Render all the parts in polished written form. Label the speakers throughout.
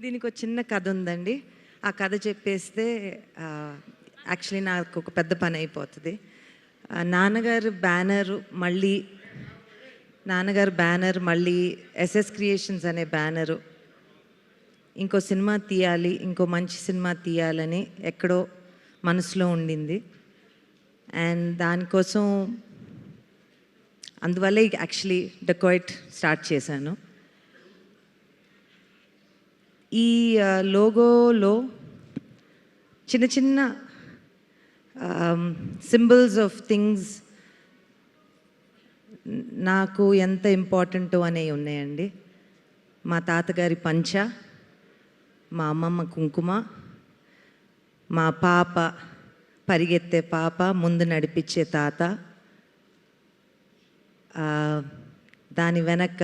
Speaker 1: దీనికి ఒక చిన్న కథ ఉందండి. ఆ కథ చెప్పేస్తే యాక్చువల్లీ నాకు ఒక పెద్ద పని అయిపోతుంది. నాన్నగారు బ్యానర్ మళ్ళీ ఎస్ఎస్ క్రియేషన్స్ అనే బ్యానరు ఇంకో సినిమా తీయాలి, ఇంకో మంచి సినిమా తీయాలని ఎక్కడో మనసులో ఉండింది. అండ్ దానికోసం అందువల్లే యాక్చువల్లీ డెకాయిట్ స్టార్ట్ చేశాను. ఈ లోగోలో చిన్న చిన్న సింబల్స్ ఆఫ్ థింగ్స్ నాకు ఎంత ఇంపార్టెంటో అనేవి ఉన్నాయండి. మా తాతగారి పంచ, మా అమ్మమ్మ కుంకుమ, మా పాప పరిగెత్తే పాప, ముందు నడిపించే తాత, దాని వెనక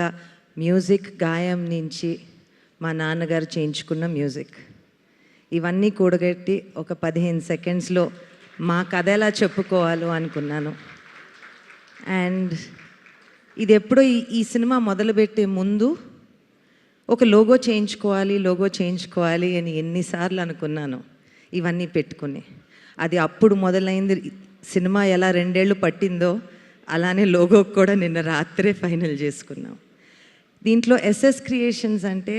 Speaker 1: మ్యూజిక్ గాయం నుంచి మా నాన్నగారు చేయించుకున్న మ్యూజిక్, ఇవన్నీ కూడగట్టి ఒక 15 సెకండ్స్లో మా కథ ఎలా చెప్పుకోవాలో అనుకున్నాను. అండ్ ఇది ఎప్పుడో ఈ సినిమా మొదలుపెట్టే ముందు ఒక లోగో చేయించుకోవాలి అని ఎన్నిసార్లు అనుకున్నాను ఇవన్నీ పెట్టుకుని. అది అప్పుడు మొదలైంది. సినిమా ఎలా 2 ఏళ్ళు పట్టిందో అలానే లోగో కూడా నిన్న రాత్రే ఫైనల్ చేసుకున్నాం. దీంట్లో ఎస్ఎస్ క్రియేషన్స్ అంటే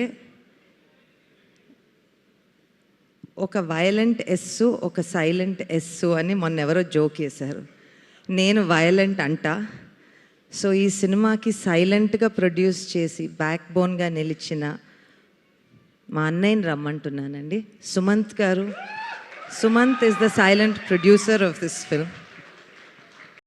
Speaker 1: ఒక వైలెంట్ ఎస్సు, ఒక సైలెంట్ ఎస్సు అని మొన్న ఎవరో జోక్ వేశారు. నేను వైలెంట్ అంటా. సో ఈ సినిమాకి సైలెంట్గా ప్రొడ్యూస్ చేసి బ్యాక్ బోన్గా నిలిచిన మా అన్నయ్యని రమ్మంటున్నానండి, సుమంత్ గారు. Sumanth is the silent producer of this film.